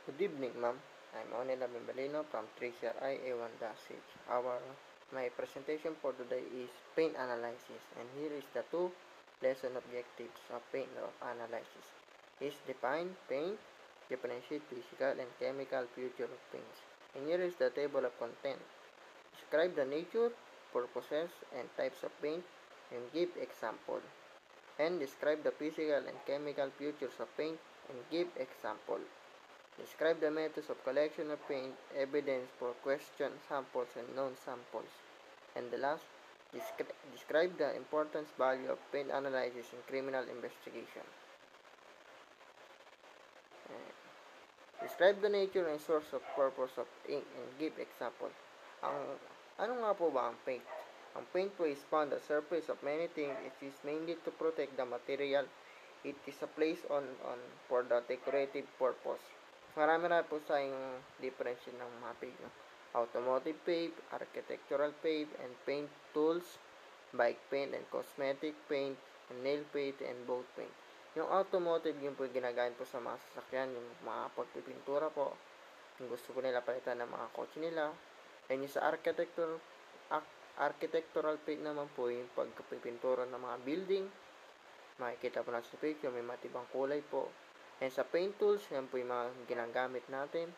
Good evening, ma'am. I'm Onela Bimbalino from 3CRI A1-H. My presentation for today is paint analysis, and here is the two lesson objectives of paint analysis. Is define paint, differentiate physical and chemical features of paints. And here is the table of content. Describe the nature, purposes, and types of paint, and give example. And describe the physical and chemical features of paint, and give example. Describe the methods of collection of paint, evidence for question samples and known samples. And the last, describe the importance value of paint analysis in criminal investigation. Describe the nature and source of purpose of ink and give example. Ano nga po ba ang paint? Ang paint po is found on the surface of many things. It is mainly to protect the material. It is a place on for the decorative purpose. Marami po sa yung difference ng mga paint. No? Automotive paint, architectural paint, and paint tools, bike paint, and cosmetic paint, and nail paint, and boat paint. Yung automotive, yun po ginagamit po sa mga sasakyan, yung mga pagpipintura po. Yung gusto ko nila palitan ng mga kotse nila. And yung sa architectural paint naman po, yung pagpipintura ng mga building. Makikita po natin sa picture, may matibang kulay po. And sa paint tools, yan po yung mga ginagamit natin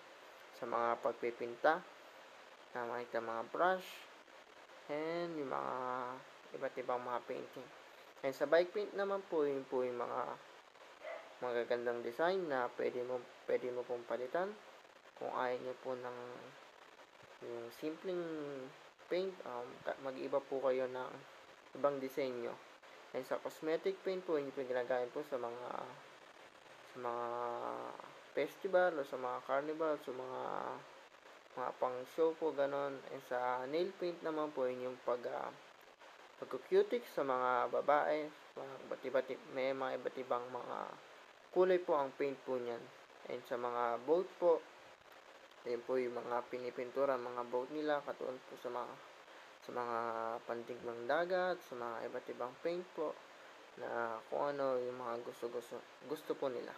sa mga pagpipinta. Nakikita mga brush. And yung mga iba't ibang mga painting. And sa bike paint naman po, yun po yung mga magagandang design na pwede mo pong palitan. Kung ayaw nyo po ng yung simpleng paint, mag-iba po kayo ng ibang disenyo. And sa cosmetic paint po, yun po ginagamit po sa mga festival o sa mga carnival, sa mga pang show po, ganon. And sa nail paint naman po, yun yung pag-cutic sa mga babae, may mga iba't ibang mga kulay po ang paint po niyan. And sa mga boat po, yun po yung mga pinipintura, mga boat nila, katulad po sa mga pantigmang dagat, sa mga iba't ibang paint po, na kung ano yung mga gusto po nila.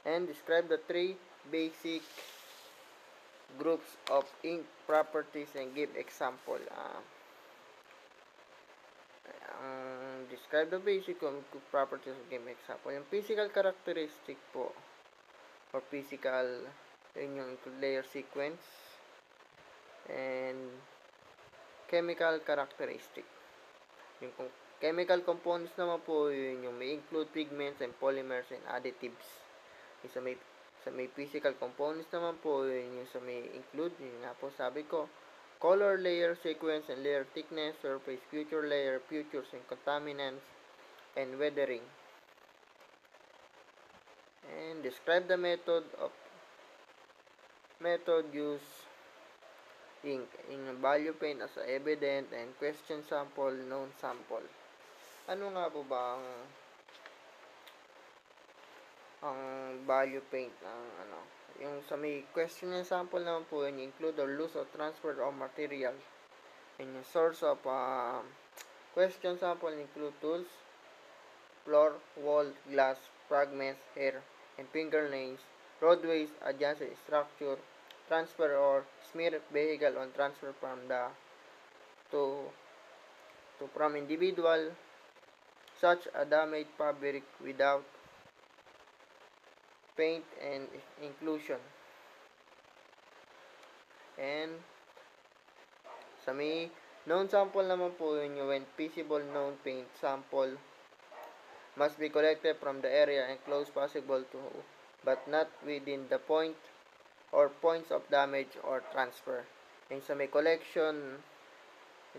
And describe the three basic groups of ink properties and give example. Describe the basic properties and give example. Yung physical characteristic po, or physical, yun yung layer sequence, and chemical characteristic. Yung chemical components naman po, yun yung may include pigments and polymers and additives. Yung sa may physical components naman po, yun yung sa may include, yun nga po sabi ko, color, layer sequence, and layer thickness, surface, future layer, futures, and contaminants, and weathering. And describe the method use ink in value paint as evident, and question sample, known sample. Ano nga po ba ang value paint ng yung sa may question and sample naman po, yun include or lose or transfer of material. And yung source of question sample include tools, floor, wall, glass, fragments, hair, and fingernails, roadways, adjacent structure, transfer or smear vehicle on transfer from from individual, such a damaged fabric without paint and inclusion. And sa may known sample naman po, yun yung when feasible known paint sample must be collected from the area and close possible to, but not within the point or points of damage or transfer. And sa may collection,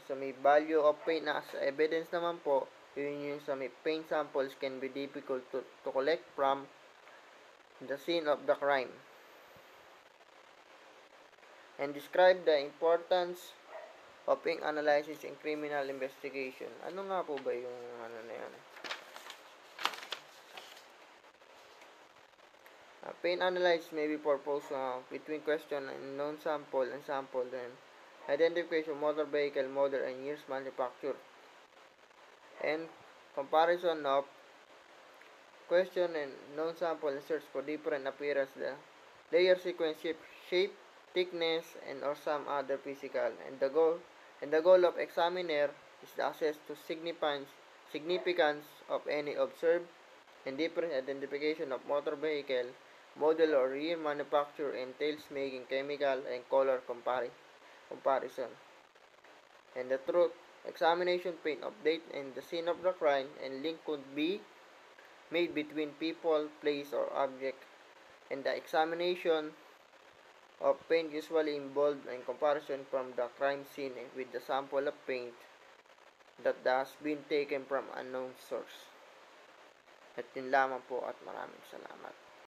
sa may value of paint na as evidence naman po, yun yung sa may paint samples can be difficult to collect from the scene of the crime. And describe the importance of ink analysis in criminal investigation. Ano nga po ba yung na yan? Paint analysis may be proposed between question and known sample and sample, then identification, motor vehicle, model, and years manufacture, and comparison of question and known sample and search for different appearance, the layer sequence shape, thickness, and or some other physical. And the goal of examiner is the access to significance of any observed and different identification of motor vehicle, model or year manufacture entails making chemical and color comparison. And the truth examination paint update and the scene of the crime and link could be made between people, place, or object. And the examination of paint usually involved in comparison from the crime scene with the sample of paint that has been taken from unknown source. At yun lamang po at maraming salamat.